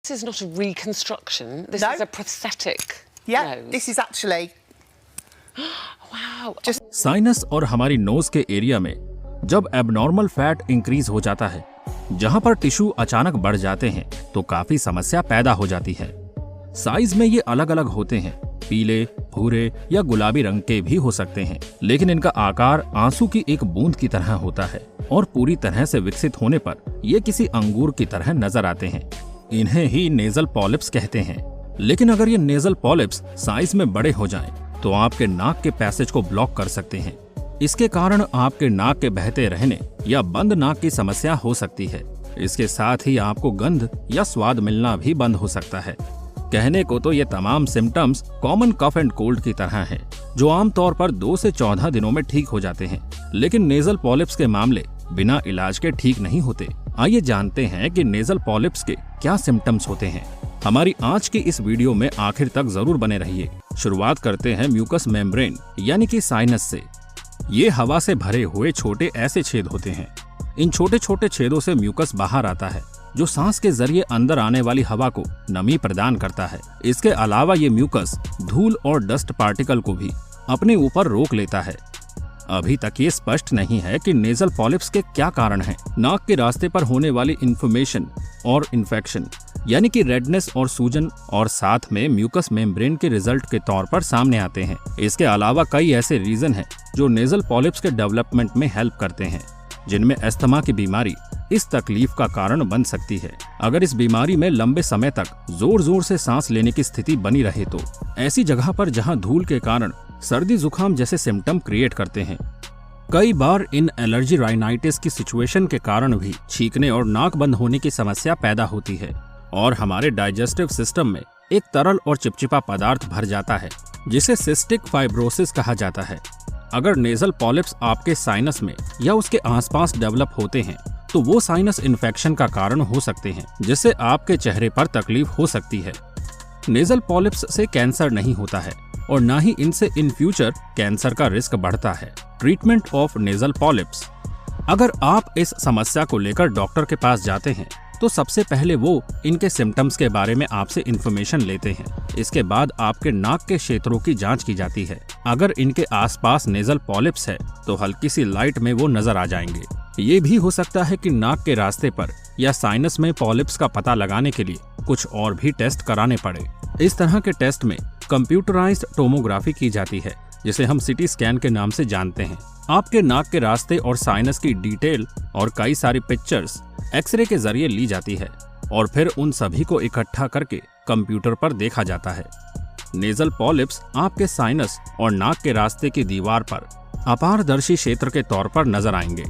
This is not a reconstruction. This No. is a prosthetic Yeah, nose. this is actually Wow. just sinus और हमारी knows के area में जब abnormal fat increase हो जाता है, जहां पर टिश्यू अचानक बढ़ जाते हैं, तो काफी समस्या पैदा हो जाती है। साइज में ये अलग अलग होते हैं, पीले, भूरे या गुलाबी रंग के भी हो सकते हैं, लेकिन इनका आकार आंसू की एक बूंद की तरह होता है और पूरी तरह से विकसित होने पर ये किसी अंगूर की तरह नजर आते हैं। इन्हें ही नेजल पॉलिप्स कहते हैं। लेकिन अगर ये नेजल पॉलिप्स साइज में बड़े हो जाएं, तो आपके नाक के पैसेज को ब्लॉक कर सकते हैं। इसके कारण आपके नाक के बहते रहने या बंद नाक की समस्या हो सकती है। इसके साथ ही आपको गंध या स्वाद मिलना भी बंद हो सकता है। कहने को तो ये तमाम symptoms common cough and cold की तरह हैं, जो आमतौर पर 2 से 14 दिनों में ठीक हो जाते हैं। लेकिन नेजल पॉलिप्स के मामले बिना इलाज के ठीक नहीं होते। आइए जानते हैं कि नेजल पॉलिप्स के क्या सिम्टम्स होते हैं। हमारी आज की इस वीडियो में आखिर तक जरूर बने रहिए। शुरुआत करते हैं म्यूकस मेम्ब्रेन यानी कि साइनस से। ये हवा से भरे हुए छोटे ऐसे छेद होते हैं। इन छोटे छोटे छेदों से म्यूकस बाहर आता है, जो सांस के जरिए अंदर आने वाली हवा को नमी प्रदान करता है। इसके अलावा ये म्यूकस धूल और डस्ट पार्टिकल को भी अपने ऊपर रोक लेता है। अभी तक ये स्पष्ट नहीं है कि नेजल पॉलिप्स के क्या कारण हैं। नाक के रास्ते पर होने वाली इन्फ्लेमेशन और इन्फेक्शन यानी कि रेडनेस और सूजन और साथ में म्यूकस मेम्ब्रेन के रिजल्ट के तौर पर सामने आते हैं। इसके अलावा कई ऐसे रीजन हैं जो नेजल पॉलिप्स के डेवलपमेंट में हेल्प करते हैं, जिनमें अस्थमा की बीमारी इस तकलीफ का कारण बन सकती है। अगर इस बीमारी में लंबे समय तक जोर जोर से सांस लेने की स्थिति बनी रहे तो ऐसी जगह पर जहां धूल के कारण सर्दी जुकाम जैसे सिम्टम क्रिएट करते हैं। कई बार इन एलर्जी राइनाइटिस की सिचुएशन के कारण भी छींकने और नाक बंद होने की समस्या पैदा होती है और हमारे डाइजेस्टिव सिस्टम में एक तरल और चिपचिपा पदार्थ भर जाता है, जिसे सिस्टिक फाइब्रोसिस कहा जाता है। अगर नेजल पॉलिप्स आपके साइनस में या उसके आसपास डेवलप होते हैं, तो वो साइनस इन्फेक्शन का कारण हो सकते हैं, जिससे आपके चेहरे पर तकलीफ हो सकती है। नेजल पॉलिप्स से कैंसर नहीं होता है और न ही इनसे इन फ्यूचर कैंसर का रिस्क बढ़ता है। Treatment of nasal polyps. अगर आप इस समस्या को लेकर डॉक्टर के पास जाते हैं, तो सबसे पहले वो इनके सिम्टम्स के बारे में आपसे इन्फॉर्मेशन लेते हैं। इसके बाद आपके नाक के क्षेत्रों की जांच की जाती है। अगर इनके आसपास नेजल पॉलिप्स है, तो हल्की सी लाइट में वो नजर आ जाएंगे। ये भी हो सकता है कि नाक के रास्ते पर या साइनस में पॉलिप्स का पता लगाने के लिए कुछ और भी टेस्ट कराने पड़े। इस तरह के टेस्ट में कंप्यूटराइज्ड टोमोग्राफी की जाती है, जिसे हम सिटी स्कैन के नाम से जानते हैं। आपके नाक के रास्ते और साइनस की डिटेल और कई सारी पिक्चर्स एक्सरे के जरिए ली जाती है और फिर उन सभी को इकट्ठा करके कंप्यूटर पर देखा जाता है। नेजल पॉलिप्स आपके साइनस और नाक के रास्ते की दीवार पर अपारदर्शी क्षेत्र के तौर पर नजर आएंगे।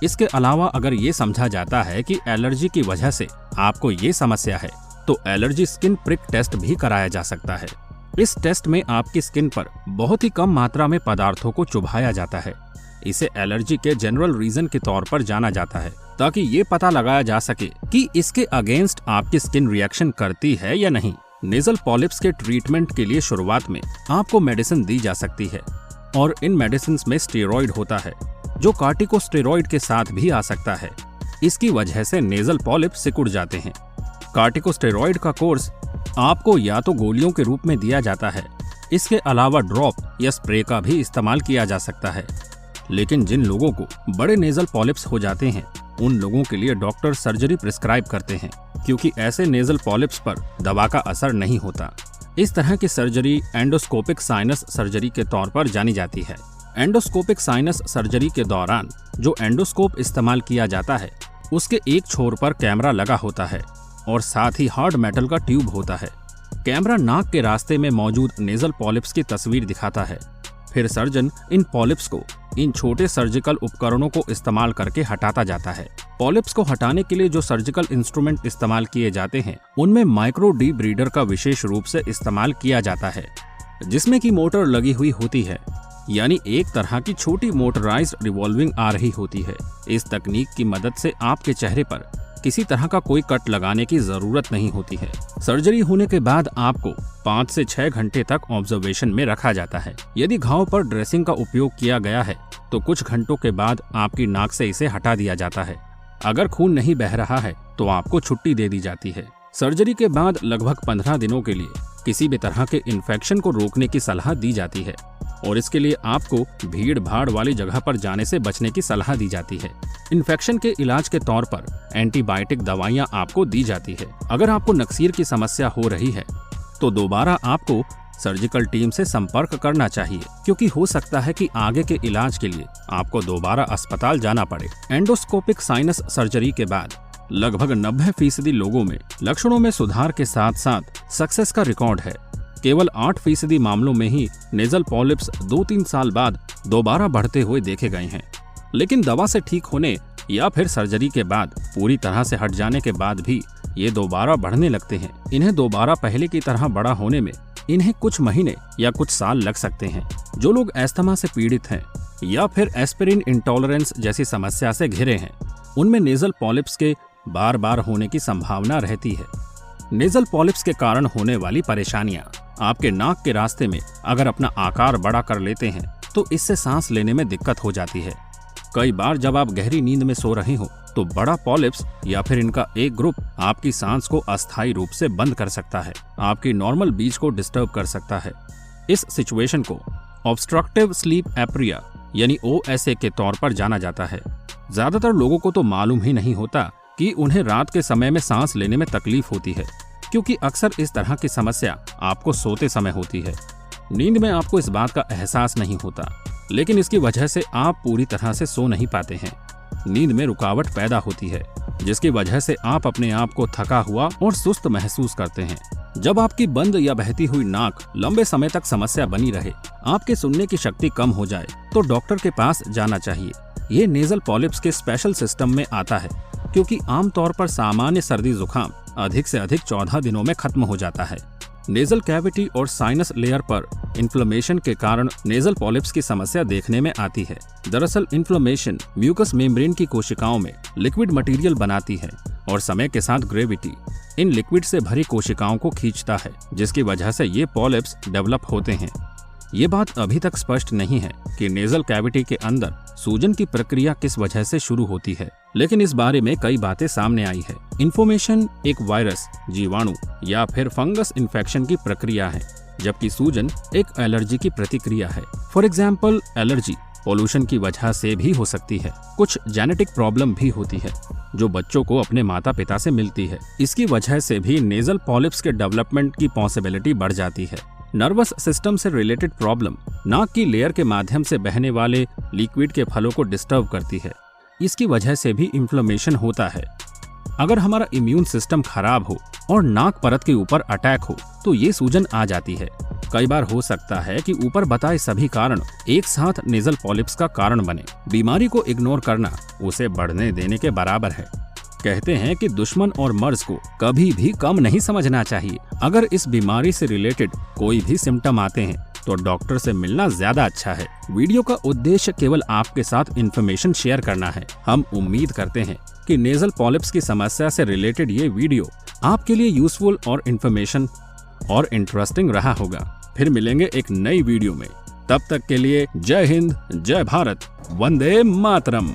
इसके अलावा अगर ये समझा जाता है कि एलर्जी की वजह से आपको ये समस्या है, तो एलर्जी स्किन प्रिक टेस्ट भी कराया जा सकता है। इस टेस्ट में आपकी स्किन पर बहुत ही कम मात्रा में पदार्थों को चुभाया जाता है। इसे एलर्जी के जनरल रीजन के तौर पर जाना जाता है, ताकि ये पता लगाया जा सके कि इसके अगेंस्ट आपकी स्किन रिएक्शन करती है या नहीं। नेजल पॉलिप्स के ट्रीटमेंट के लिए शुरुआत में आपको मेडिसिन दी जा सकती है और इन मेडिसिन में स्टेरॉइड होता है, जो कार्टिकोस्टेरॉइड के साथ भी आ सकता है। इसकी वजह से नेजल पॉलिप्स सिकुड़ जाते हैं। कार्टिकोस्टेरॉइड का कोर्स आपको या तो गोलियों के रूप में दिया जाता है, इसके अलावा ड्रॉप या स्प्रे का भी इस्तेमाल किया जा सकता है। लेकिन जिन लोगों को बड़े नेजल पॉलिप्स हो जाते हैं, उन लोगों के लिए डॉक्टर सर्जरी प्रिस्क्राइब करते हैं, क्योंकि ऐसे नेजल पॉलिप्स पर दवा का असर नहीं होता। इस तरह की सर्जरी एंडोस्कोपिक साइनस सर्जरी के तौर पर जानी जाती है। एंडोस्कोपिक साइनस सर्जरी के दौरान जो एंडोस्कोप इस्तेमाल किया जाता है, उसके एक छोर पर कैमरा लगा होता है और साथ ही हार्ड मेटल का ट्यूब होता है। कैमरा नाक के रास्ते में मौजूद नेजल पॉलिप्स की तस्वीर दिखाता है। फिर सर्जन इन पॉलिप्स को इन छोटे सर्जिकल उपकरणों को इस्तेमाल करके हटाता जाता है। पॉलिप्स को हटाने के लिए जो सर्जिकल इंस्ट्रूमेंट इस्तेमाल किए जाते हैं, उनमें माइक्रो डी ब्रीडर का विशेष रूप से इस्तेमाल किया जाता है, जिसमें की मोटर लगी हुई होती है, यानी एक तरह की छोटी मोटराइज्ड रिवॉल्विंग आ रही होती है। इस तकनीक की मदद से आपके चेहरे पर किसी तरह का कोई कट लगाने की जरूरत नहीं होती है। सर्जरी होने के बाद आपको 5 से 6 घंटे तक ऑब्जर्वेशन में रखा जाता है। यदि घाव पर ड्रेसिंग का उपयोग किया गया है, तो कुछ घंटों के बाद आपकी नाक से इसे हटा दिया जाता है। अगर खून नहीं बह रहा है, तो आपको छुट्टी दे दी जाती है। सर्जरी के बाद लगभग 15 दिनों के लिए किसी भी तरह के इन्फेक्शन को रोकने की सलाह दी जाती है और इसके लिए आपको भीड़ भाड़ वाली जगह पर जाने से बचने की सलाह दी जाती है। इन्फेक्शन के इलाज के तौर पर एंटीबायोटिक दवाइयां आपको दी जाती है। अगर आपको नक्सीर की समस्या हो रही है तो दोबारा आपको सर्जिकल टीम से संपर्क करना चाहिए, क्योंकि हो सकता है कि आगे के इलाज के लिए आपको दोबारा अस्पताल जाना पड़े। एंडोस्कोपिक साइनस सर्जरी के बाद लगभग 90% लोगों में लक्षणों में सुधार के साथ साथ सक्सेस का रिकॉर्ड है। केवल 8% मामलों में ही नेजल पॉलिप्स 2-3 साल बाद दोबारा बढ़ते हुए देखे गए हैं। लेकिन दवा से ठीक होने या फिर सर्जरी के बाद पूरी तरह से हट जाने के बाद भी ये दोबारा बढ़ने लगते हैं। इन्हें दोबारा पहले की तरह बड़ा होने में इन्हें कुछ महीने या कुछ साल लग सकते हैं। जो लोग अस्थमा से पीड़ित हैं या फिर एस्पिरिन इंटॉलरेंस जैसी समस्या से घिरे हैं, उनमें नेजल पॉलिप्स के बार बार होने की संभावना रहती है। नेजल पॉलिप्स के कारण होने वाली परेशानियां, आपके नाक के रास्ते में अगर अपना आकार बड़ा कर लेते हैं तो इससे सांस लेने में दिक्कत हो जाती है। कई बार जब आप गहरी नींद में सो रहे हो तो बड़ा पॉलिप्स या फिर इनका एक ग्रुप आपकी सांस को अस्थायी रूप से बंद कर सकता है, आपकी नॉर्मल बीच को डिस्टर्ब कर सकता है। इस सिचुएशन को ऑब्स्ट्रक्टिव स्लीप एप्निया यानी OSA के तौर पर जाना जाता है। ज्यादातर लोगों को तो मालूम ही नहीं होता कि उन्हें रात के समय में सांस लेने में तकलीफ होती है, क्योंकि अक्सर इस तरह की समस्या आपको सोते समय होती है। नींद में आपको इस बात का एहसास नहीं होता, लेकिन इसकी वजह से आप पूरी तरह से सो नहीं पाते हैं। नींद में रुकावट पैदा होती है, जिसकी वजह से आप अपने आप को थका हुआ और सुस्त महसूस करते हैं। जब आपकी बंद या बहती हुई नाक लंबे समय तक समस्या बनी रहे, आपके सुनने की शक्ति कम हो जाए, तो डॉक्टर के पास जाना चाहिए। ये नेजल पॉलिप्स के स्पेशल सिस्टम में आता है, क्योंकि आमतौर पर सामान्य सर्दी जुकाम अधिक से अधिक 14 दिनों में खत्म हो जाता है। नेजल कैविटी और साइनस लेयर पर इन्फ्लेमेशन के कारण नेजल पॉलिप्स की समस्या देखने में आती है। दरअसल इन्फ्लेमेशन म्यूकस मेम्ब्रेन की कोशिकाओं में लिक्विड मटेरियल बनाती है और समय के साथ ग्रेविटी इन लिक्विड से भरी कोशिकाओं को खींचता है, जिसकी वजह से ये पॉलिप्स डेवलप होते हैं। ये बात अभी तक स्पष्ट नहीं है कि नेजल कैविटी के अंदर सूजन की प्रक्रिया किस वजह से शुरू होती है, लेकिन इस बारे में कई बातें सामने आई है। इन्फॉर्मेशन एक वायरस, जीवाणु या फिर फंगस इन्फेक्शन की प्रक्रिया है, जबकि सूजन एक एलर्जी की प्रतिक्रिया है। फॉर एग्जाम्पल, एलर्जी पोल्यूशन की वजह से भी हो सकती है। कुछ जेनेटिक प्रॉब्लम भी होती है जो बच्चों को अपने माता पिता से मिलती है। इसकी वजह से भी नेजल पॉलिप्स के डेवलपमेंट की पॉसिबिलिटी बढ़ जाती है। नर्वस सिस्टम से रिलेटेड प्रॉब्लम नाक की लेयर के माध्यम से बहने वाले लिक्विड के फ्लो को डिस्टर्ब करती है। इसकी वजह से भी इन्फ्लेमेशन होता है। अगर हमारा इम्यून सिस्टम खराब हो और नाक परत के ऊपर अटैक हो तो ये सूजन आ जाती है। कई बार हो सकता है कि ऊपर बताए सभी कारण एक साथ नेजल पॉलिप्स का कारण बने। बीमारी को इग्नोर करना उसे बढ़ने देने के बराबर है। कहते हैं कि दुश्मन और मर्ज को कभी भी कम नहीं समझना चाहिए। अगर इस बीमारी से रिलेटेड कोई भी सिम्टम आते हैं तो डॉक्टर से मिलना ज्यादा अच्छा है। वीडियो का उद्देश्य केवल आपके साथ इन्फॉर्मेशन शेयर करना है। हम उम्मीद करते हैं कि नेजल पॉलिप्स की समस्या से रिलेटेड ये वीडियो आपके लिए यूजफुल और इन्फॉर्मेशन और इंटरेस्टिंग रहा होगा। फिर मिलेंगे एक नई वीडियो में। तब तक के लिए जय हिंद, जय भारत, वंदे मातरम।